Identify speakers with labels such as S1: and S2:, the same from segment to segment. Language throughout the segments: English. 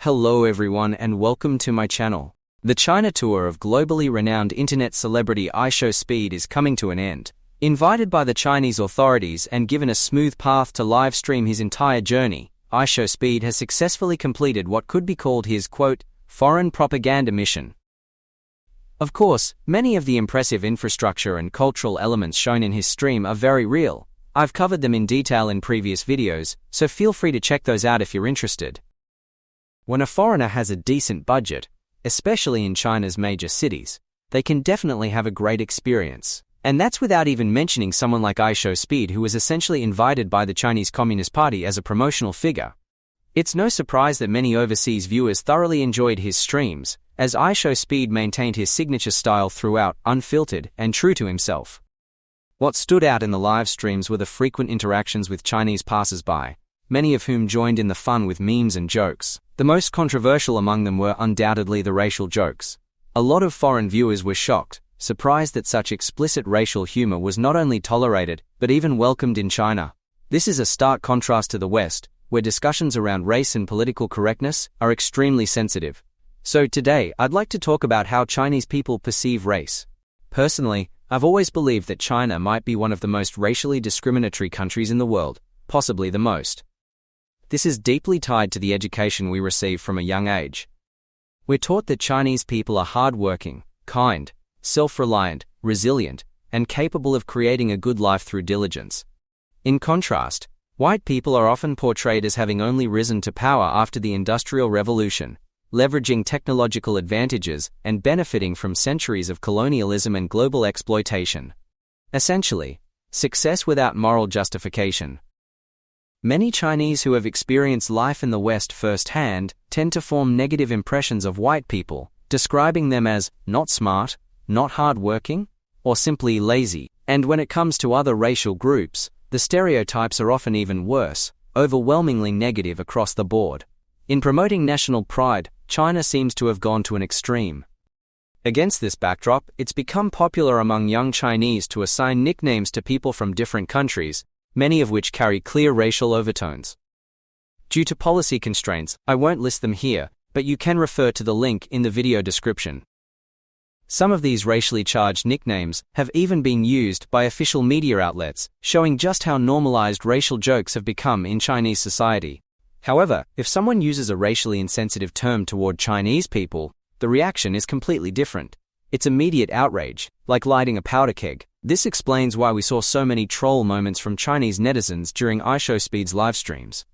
S1: Hello everyone and welcome to my channel. The China tour of globally renowned internet celebrity IShowSpeed is coming to an end. Invited by the Chinese authorities and given a smooth path to live stream his entire journey, IShowSpeed has successfully completed what could be called his, quote, foreign propaganda mission. Of course, many of the impressive infrastructure and cultural elements shown in his stream are very real. I've covered them in detail in previous videos, so feel free to check those out if you're interested. When a foreigner has a decent budget, especially in China's major cities, they can definitely have a great experience. And that's without even mentioning someone like IShowSpeed, who was essentially invited by the Chinese Communist Party as a promotional figure. It's no surprise that many overseas viewers thoroughly enjoyed his streams, as IShowSpeed maintained his signature style throughout, unfiltered and true to himself. What stood out in the live streams were the frequent interactions with Chinese passers-by, many of whom joined in the fun with memes and jokes. The most controversial among them were undoubtedly the racial jokes. A lot of foreign viewers were shocked, surprised that such explicit racial humor was not only tolerated, but even welcomed in China. This is a stark contrast to the West, where discussions around race and political correctness are extremely sensitive. So today, I'd like to talk about how Chinese people perceive race. Personally, I've always believed that China might be one of the most racially discriminatory countries in the world, possibly the most. This is deeply tied to the education we receive from a young age. We're taught that Chinese people are hardworking, kind, self-reliant, resilient, and capable of creating a good life through diligence. In contrast, white people are often portrayed as having only risen to power after the Industrial Revolution, leveraging technological advantages and benefiting from centuries of colonialism and global exploitation. Essentially, success without moral justification. Many Chinese who have experienced life in the West firsthand tend to form negative impressions of white people, describing them as not smart, not hardworking, or simply lazy. And when it comes to other racial groups, the stereotypes are often even worse, overwhelmingly negative across the board. In promoting national pride, China seems to have gone to an extreme. Against this backdrop, it's become popular among young Chinese to assign nicknames to people from different countries, many of which carry clear racial overtones. Due to policy constraints, I won't list them here, but you can refer to the link in the video description. Some of these racially charged nicknames have even been used by official media outlets, showing just how normalized racial jokes have become in Chinese society. However, if someone uses a racially insensitive term toward Chinese people, the reaction is completely different. It's immediate outrage, like lighting a powder keg. This explains why we saw so many troll moments from Chinese netizens during IShowSpeed's live streams.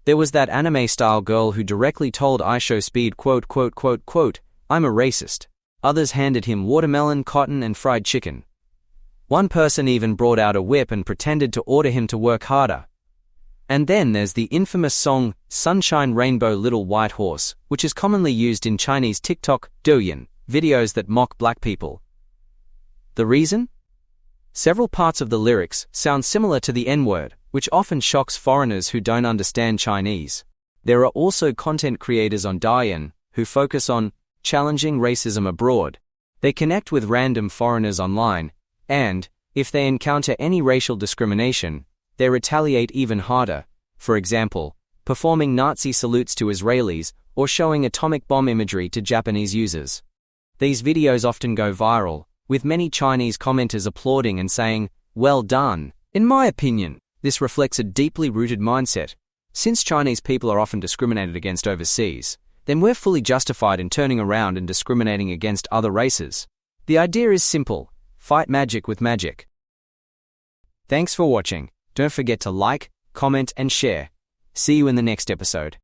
S1: There was that anime-style girl who directly told IShowSpeed, quote, I'm a racist. Others handed him watermelon, cotton, and fried chicken. One person even brought out a whip and pretended to order him to work harder. And then there's the infamous song, Sunshine Rainbow Little White Horse, which is commonly used in Chinese TikTok, Douyin, videos that mock black people. The reason? Several parts of the lyrics sound similar to the N-word, which often shocks foreigners who don't understand Chinese. There are also content creators on Douyin who focus on challenging racism abroad. They connect with random foreigners online, and, if they encounter any racial discrimination, they retaliate even harder, for example, performing Nazi salutes to Israelis or showing atomic bomb imagery to Japanese users. These videos often go viral, with many Chinese commenters applauding and saying, well done. In my opinion, this reflects a deeply rooted mindset. Since Chinese people are often discriminated against overseas, then we're fully justified in turning around and discriminating against other races. The idea is simple: fight magic with magic. Thanks for watching. Don't forget to like, comment, and share. See you in the next episode.